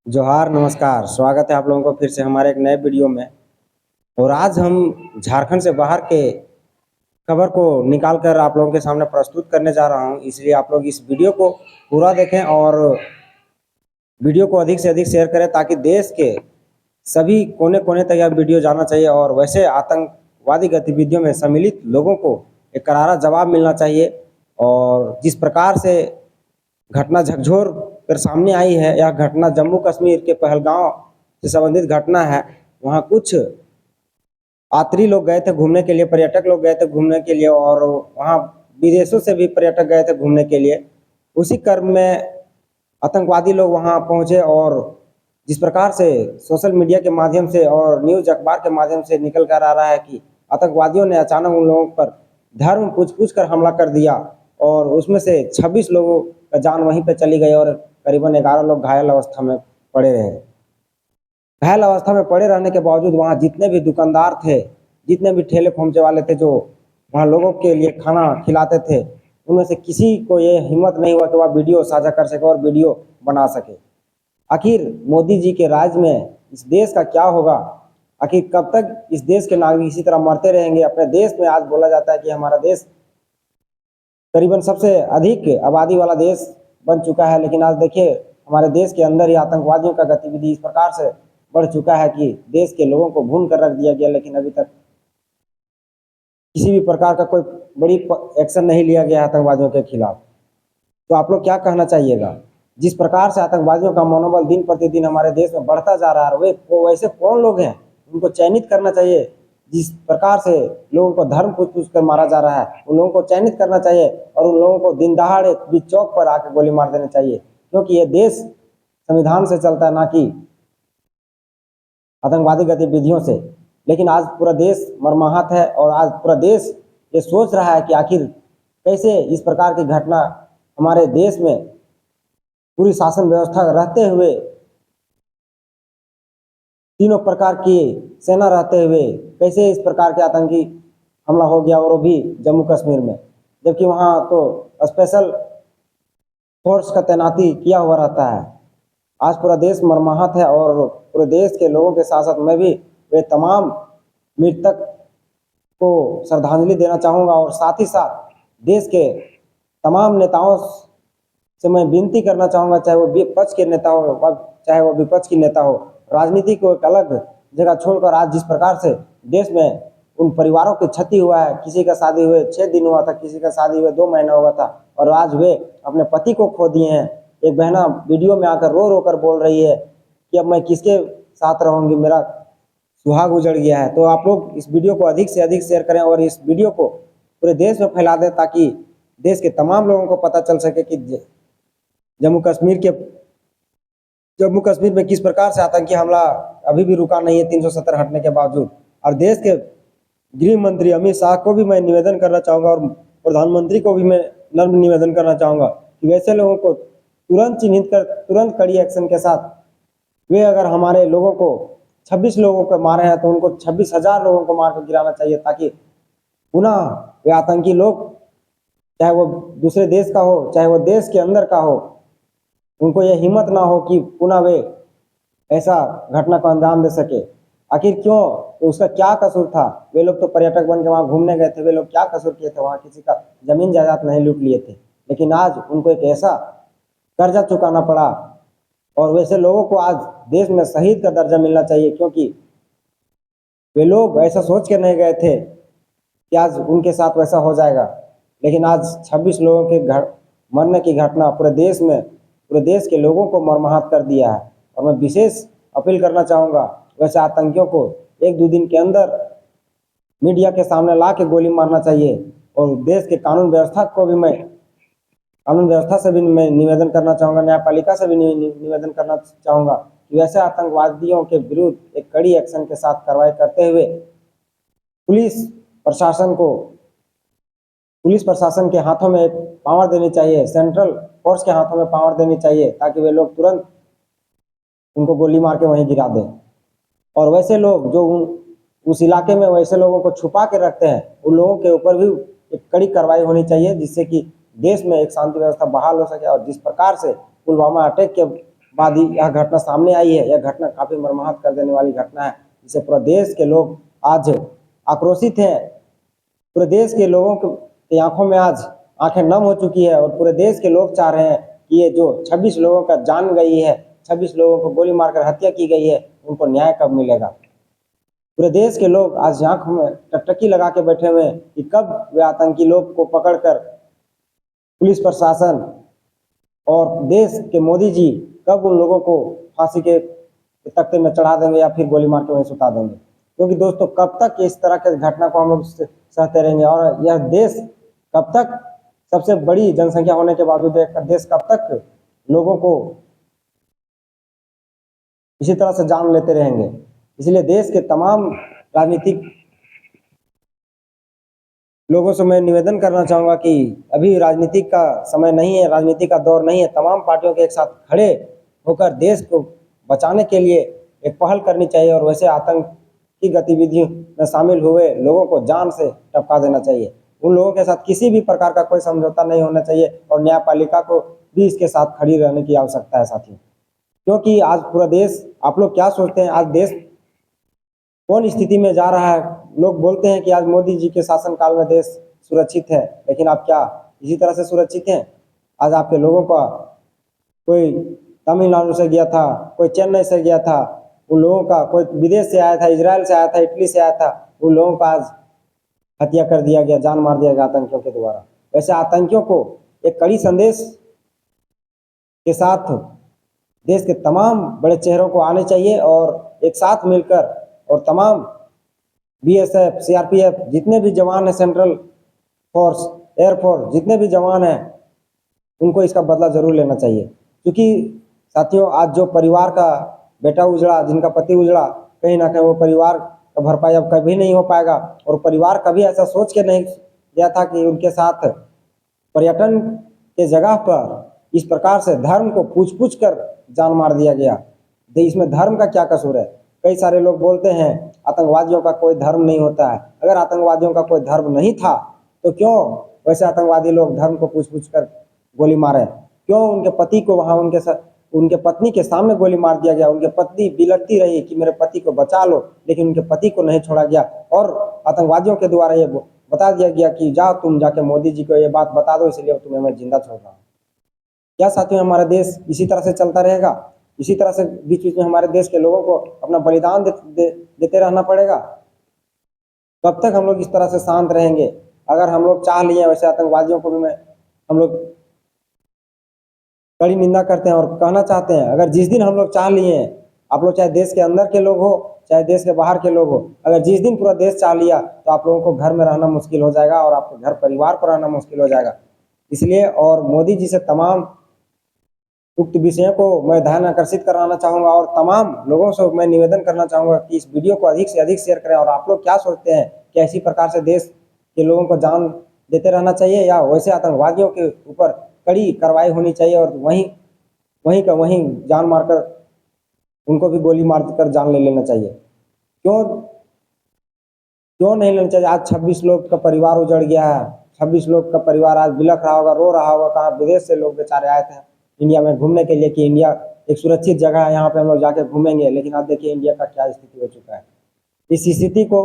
जोहार नमस्कार, स्वागत है आप लोगों को फिर से हमारे एक नए वीडियो में। और आज हम झारखंड से बाहर के खबर को निकाल कर आप लोगों के सामने प्रस्तुत करने जा रहा हूं, इसलिए आप लोग इस वीडियो को पूरा देखें और वीडियो को अधिक से अधिक शेयर करें ताकि देश के सभी कोने कोने तक यह वीडियो जाना चाहिए और वैसे आतंकवादी गतिविधियों में सम्मिलित लोगों को एक करारा जवाब मिलना चाहिए। और जिस प्रकार से घटना झकझोर कर सामने आई है, यह घटना जम्मू कश्मीर के पहलगांव से संबंधित घटना है। वहाँ कुछ यात्री लोग गए थे घूमने के लिए, पर्यटक लोग गए थे घूमने के लिए और वहाँ विदेशों से भी पर्यटक गए थे घूमने के लिए। उसी क्रम में आतंकवादी लोग वहाँ पहुँचे और जिस प्रकार से सोशल मीडिया के माध्यम से और न्यूज अखबार के माध्यम से निकल कर आ रहा है कि आतंकवादियों ने अचानक उन लोगों पर धर्म पूछ कर हमला कर दिया और उसमें से 26 लोगों का जान वहीं पे चली गई और करीबन 11 लोग घायल अवस्था में पड़े रहे। घायल अवस्था में पड़े रहने के बावजूद वहाँ जितने भी दुकानदार थे, जितने भी ठेले खोमचे वाले थे जो वहाँ लोगों के लिए खाना खिलाते थे, उनमें से किसी को ये हिम्मत नहीं हुआ कि वह वीडियो साझा कर सके और वीडियो बना सके। आखिर मोदी जी के राज में इस देश का क्या होगा? आखिर कब तक इस देश के नागरिक इसी तरह मरते रहेंगे? अपने देश में आज बोला जाता है कि हमारा देश करीबन सबसे अधिक आबादी वाला देश बन चुका है, लेकिन आज देखिए हमारे देश के अंदर ही आतंकवादियों का गतिविधि इस प्रकार से बढ़ चुका है कि देश के लोगों को भून कर रख दिया गया, लेकिन अभी तक किसी भी प्रकार का कोई बड़ी एक्शन नहीं लिया गया आतंकवादियों के खिलाफ। तो आप लोग क्या कहना चाहिएगा? जिस प्रकार से आतंकवादियों का मनोबल दिन प्रतिदिन हमारे देश में बढ़ता जा रहा है, वे वैसे कौन लोग हैं? उनको चयनित करना चाहिए। जिस प्रकार से लोगों को धर्म पूछ कर मारा जा रहा है, उन लोगों को चयनित करना चाहिए और उन लोगों को दिन दहाड़े बीच चौक पर आकर गोली मार देना चाहिए, क्योंकि ये देश संविधान से चलता है, ना कि आतंकवादी गतिविधियों से। लेकिन आज पूरा देश मर्माहत है और आज पूरा देश ये सोच रहा है कि आखिर कैसे इस प्रकार की घटना हमारे देश में पूरी शासन व्यवस्था रहते हुए, तीनों प्रकार की सेना रहते हुए, कैसे इस प्रकार के आतंकी हमला हो गया और वो भी जम्मू कश्मीर में, जबकि वहाँ तो स्पेशल फोर्स का तैनाती किया हुआ रहता है। आज पूरा देश मर्माहत है और पूरे देश के लोगों के साथ साथ मैं भी वे तमाम मृतक को श्रद्धांजलि देना चाहूँगा और साथ ही साथ देश के तमाम नेताओं से मैं विनती करना चाहूँगा, चाहे वो विपक्ष के नेता हो चाहे वो विपक्ष की नेता हो, राजनीति को एक अलग जगह छोड़कर आज जिस प्रकार से देश में उन परिवारों की क्षति हुआ है, किसी का शादी हुए 6 दिन हुआ था, किसी का शादी हुए 2 महीना हुआ था और आज वे अपने पति को खो दिए हैं। एक बहना वीडियो में आकर रो रो कर बोल रही है कि अब मैं किसके साथ रहूंगी, मेरा सुहाग उजड़ गया है। तो आप लोग इस वीडियो को अधिक से अधिक शेयर करें और इस वीडियो को पूरे देश में फैला दें ताकि देश के तमाम लोगों को पता चल सके कि जम्मू कश्मीर में किस प्रकार से आतंकी हमला अभी भी रुका नहीं है 370 हटने के बावजूद। और देश के गृह मंत्री अमित शाह को भी मैं निवेदन करना चाहूँगा और प्रधानमंत्री को भी मैं नम्र निवेदन करना चाहूँगा कि वैसे लोगों को तुरंत चिन्हित कर तुरंत कड़ी एक्शन के साथ वे अगर हमारे लोगों को 26 लोगों को मारे हैं तो उनको 26,000 लोगों को मार कर गिराना चाहिए, ताकि पुनः वे आतंकी लोग, चाहे वो दूसरे देश का हो चाहे वो देश के अंदर का हो, उनको यह हिम्मत ना हो कि पुनः वे ऐसा घटना को अंजाम दे सके। आखिर क्यों? तो उसका क्या कसूर था? वे लोग तो पर्यटक बन के वहाँ घूमने गए थे, वे लोग क्या कसूर किए थे? वहाँ किसी का जमीन जायदाद नहीं लूट लिए थे, लेकिन आज उनको एक ऐसा कर्जा चुकाना पड़ा और वैसे लोगों को आज देश में शहीद का दर्जा मिलना चाहिए, क्योंकि वे लोग ऐसा सोच के नहीं गए थे कि आज उनके साथ वैसा हो जाएगा। लेकिन आज 26 लोगों के मरने की घटना पूरे देश के लोगों को मर्माहत कर दिया है। और मैं विशेष अपील करना चाहूँगा वैसे आतंकियों को 1-2 दिन के अंदर मीडिया के सामने ला के गोली मारना चाहिए और देश के कानून व्यवस्था से भी मैं निवेदन करना चाहूँगा, न्यायपालिका से भी निवेदन करना चाहूँगा कि वैसे आतंकवादियों के विरुद्ध एक कड़ी एक्शन के साथ कार्रवाई करते हुए पुलिस प्रशासन के हाथों में एक पावर देनी चाहिए, सेंट्रल फोर्स के हाथों में पावर देनी चाहिए, ताकि वे लोग तुरंत उनको गोली मार के वहीं गिरा दें। और वैसे लोग जो उस इलाके में वैसे लोगों को छुपा के रखते हैं, उन लोगों के ऊपर भी एक कड़ी कार्रवाई होनी चाहिए, जिससे कि देश में एक शांति व्यवस्था बहाल हो सके। और जिस प्रकार से पुलवामा अटैक के बाद ही यह घटना सामने आई है। यह घटना काफी मर्माहत कर देने वाली घटना है, जिससे पूरे देश के लोग आज आक्रोशित हैं। पूरे देश के लोगों की आंखों में आज आंखें नम हो चुकी है और पूरे देश के लोग चाह रहे हैं कि ये जो 26 लोगों का जान गई है, 26 लोगों को गोली मारकर हत्या की गई है, उनको न्याय कब मिलेगा। पूरे देश के लोग आज आंखों में टकटकी लगा के बैठे हुए हैं कि कब वे आतंकी लोग को पकड़कर पुलिस प्रशासन और देश के मोदी जी कब उन लोगों को फांसी के तख्ते में चढ़ा देंगे या फिर गोली मार के वहीं सुता देंगे। क्योंकि दोस्तों कब तक इस तरह के घटना को हम लोग सहते रहेंगे और यह देश कब तक, सबसे बड़ी जनसंख्या होने के बावजूद देश कब तक लोगों को इसी तरह से जान लेते रहेंगे। इसलिए देश के तमाम राजनीतिक लोगों से मैं निवेदन करना चाहूंगा कि अभी राजनीति का समय नहीं है, राजनीति का दौर नहीं है। तमाम पार्टियों के एक साथ खड़े होकर देश को बचाने के लिए एक पहल करनी चाहिए और वैसे आतंक की गतिविधियों में शामिल हुए लोगों को जान से टपका देना चाहिए। उन लोगों के साथ किसी भी प्रकार का कोई समझौता नहीं होना चाहिए और न्यायपालिका को भी इसके साथ खड़ी रहने की आवश्यकता है साथियों। क्योंकि आज पूरा देश, आप लोग क्या सोचते हैं आज देश कौन स्थिति में जा रहा है। लोग बोलते हैं कि आज मोदी जी के शासनकाल में देश सुरक्षित है, लेकिन आप क्या इसी तरह से सुरक्षित हैं? आज आपके लोगों का कोई तमिलनाडु से गया था, कोई चेन्नई से गया था, उन लोगों का कोई विदेश से आया था, इजराइल से आया था, इटली से आया था, उन लोगों का आज हत्या कर दिया गया, जान मार दिया गया आतंकियों के द्वारा। वैसे आतंकियों को एक कड़ी संदेश के साथ देश के तमाम बड़े चेहरों को आने चाहिए और एक साथ मिलकर और तमाम बीएसएफ, सीआरपीएफ जितने भी जवान हैं, सेंट्रल फोर्स, एयरफोर्स जितने भी जवान हैं, उनको इसका बदला जरूर लेना चाहिए। क्योंकि साथियों आज जो परिवार का बेटा उजड़ा, जिनका पति उजड़ा, कहीं ना कहीं वो परिवार का भरपाई अब कभी नहीं हो पाएगा। और परिवार कभी ऐसा सोच के नहीं गया था कि उनके साथ पर्यटन के जगह पर इस प्रकार से धर्म को पूछ कर जान मार दिया गया। इसमें धर्म का क्या कसूर है? कई सारे लोग बोलते हैं आतंकवादियों का कोई धर्म नहीं होता है। अगर आतंकवादियों का कोई धर्म नहीं था तो क्यों वैसे आतंकवादी लोग धर्म को पूछ कर गोली मारे? क्यों उनके पति को वहां उनके पत्नी के सामने गोली मार दिया गया? उनके पत्नी बिलखती रही कि मेरे पति को बचा लो, लेकिन उनके पति को नहीं छोड़ा गया और आतंकवादियों के द्वारा ये बता दिया गया कि जाओ तुम जाके मोदी जी को ये बात बता दो, इसलिए तुम्हें मैं जिंदा छोड़ रहा हूँ। क्या साथियों हमारा देश इसी तरह से चलता रहेगा? इसी तरह से बीच बीच में हमारे देश के लोगों को अपना बलिदान देते रहना पड़ेगा? कब तक हम लोग इस तरह से शांत रहेंगे? अगर हम लोग चाह लिए, वैसे आतंकवादियों को भी हम लोग कड़ी निंदा करते हैं और कहना चाहते हैं, अगर जिस दिन हम लोग चाह लिए, आप लोग चाहे देश के अंदर के लोग हो चाहे देश के बाहर के लोग हो, अगर जिस दिन पूरा देश चाह लिया तो आप लोगों को घर में रहना मुश्किल हो जाएगा और आपके घर परिवार पर रहना मुश्किल हो जाएगा। इसलिए और मोदी जी से तमाम उक्त विषयों को मैं ध्यान आकर्षित कराना चाहूंगा और तमाम लोगों से मैं निवेदन करना चाहूंगा कि इस वीडियो को अधिक से अधिक शेयर करें। और आप लोग क्या सोचते हैं कि इसी प्रकार से देश के लोगों को जान देते रहना चाहिए या वैसे आतंकवादियों के ऊपर कड़ी कार्रवाई होनी चाहिए और वहीं का वहीं जान मारकर उनको भी गोली मार कर जान ले लेना चाहिए? क्यों नहीं लेना चाहिए? आज 26 लोग का परिवार उजड़ गया है। 26 लोग का परिवार आज बिलख रहा होगा, रो रहा होगा। कहाँ विदेश से लोग बेचारे आए थे इंडिया में घूमने के लिए कि इंडिया एक सुरक्षित जगह है, यहाँ पे हम लोग जाके घूमेंगे, लेकिन आप देखिए इंडिया का क्या स्थिति हो चुका है। इस स्थिति को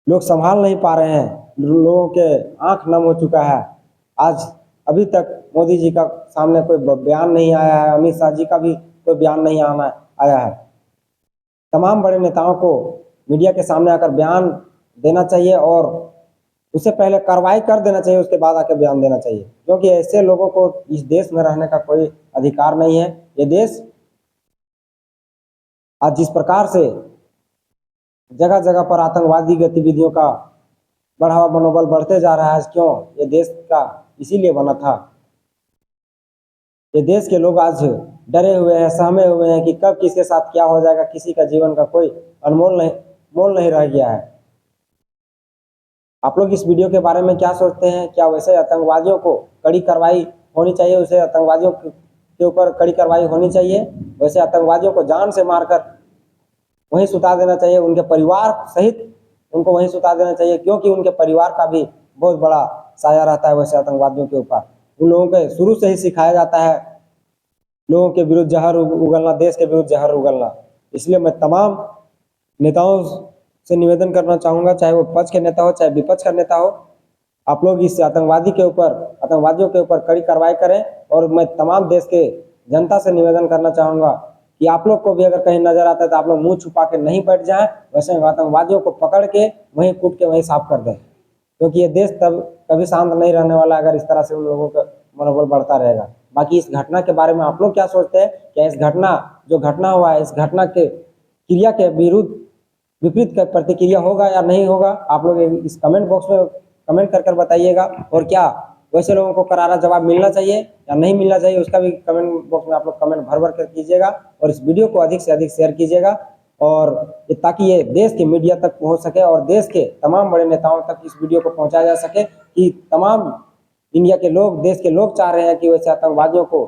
लोग संभाल नहीं पा रहे हैं, लोगों के आंख नम हो चुका है। आज अभी तक मोदी जी का सामने कोई बयान नहीं आया है, अमित शाह जी का भी कोई बयान नहीं आया है। तमाम बड़े नेताओं को मीडिया के सामने आकर बयान देना चाहिए और उससे पहले कार्रवाई कर देना चाहिए, उसके बाद आके बयान देना चाहिए। क्योंकि ऐसे लोगों को इस देश में रहने का कोई अधिकार नहीं है। ये देश आज जिस प्रकार से जगह जगह पर आतंकवादी गतिविधियों का बढ़ावा, मनोबल बढ़ते जा रहा है, क्यों? ये देश का इसीलिए बना था। ये देश के लोग आज डरे हुए हैं, सहमे हुए हैं कि कब किसके साथ क्या हो जाएगा। किसी का जीवन का कोई मोल नहीं रह गया है। आप लोग इस वीडियो के बारे में क्या सोचते हैं? क्या वैसे आतंकवादियों को कड़ी कार्रवाई होनी चाहिए? वैसे आतंकवादियों के ऊपर कड़ी कार्रवाई होनी चाहिए? वैसे आतंकवादियों को जान से मारकर वहीं सुता देना चाहिए? उनके परिवार सहित उनको वहीं सुता देना चाहिए? क्योंकि उनके परिवार का भी बहुत बड़ा साया रहता है वैसे आतंकवादियों के ऊपर। उन लोगों को शुरू से ही सिखाया जाता है लोगों के विरुद्ध जहर उगलना, देश के विरुद्ध जहर उगलना। इसलिए मैं तमाम नेताओं से निवेदन करना चाहूँगा, चाहे वो पक्ष के नेता हो चाहे विपक्ष का नेता हो, आप लोग इस आतंकवादियों के ऊपर कड़ी कार्रवाई करें। और मैं तमाम देश के जनता से निवेदन करना चाहूँगा कि आप लोग को भी अगर कहीं नजर आता है तो आप लोग मुंह छुपा के नहीं बैठ जाएं, वैसे आतंकवादियों को पकड़ के वहीं कूट के वहीं साफ कर दें, क्योंकि ये देश तब कभी शांत नहीं रहने वाला अगर इस तरह से उन लोगों का मनोबल बढ़ता रहेगा। बाकी इस घटना के बारे में आप लोग क्या सोचते हैं? क्या इस घटना हुआ है, इस घटना के क्रिया के विरुद्ध विपरीत का प्रतिक्रिया होगा या नहीं होगा? आप लोग इस कमेंट बॉक्स में कमेंट कर बताइएगा। और क्या वैसे लोगों को करारा जवाब मिलना चाहिए या नहीं मिलना चाहिए, उसका भी कमेंट बॉक्स में आप लोग कमेंट भर कर कीजिएगा। और इस वीडियो को अधिक से अधिक शेयर कीजिएगा, और ताकि ये देश के मीडिया तक पहुंच सके और देश के तमाम बड़े नेताओं तक इस वीडियो को पहुंचाया जा सके कि तमाम इंडिया के लोग, देश के लोग चाह रहे हैं कि वैसे आतंकवादियों को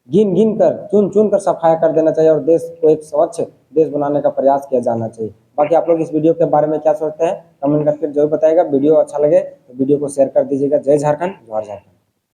गिन गिन कर, चुन चुन कर सफाया कर देना चाहिए और देश को एक स्वच्छ देश बनाने का प्रयास किया जाना चाहिए। बाकी आप लोग इस वीडियो के बारे में क्या सोचते हैं कमेंट करके जरूर बताइएगा। वीडियो अच्छा लगे तो वीडियो को शेयर कर दीजिएगा। जय झारखंड, जोहार झारखंड।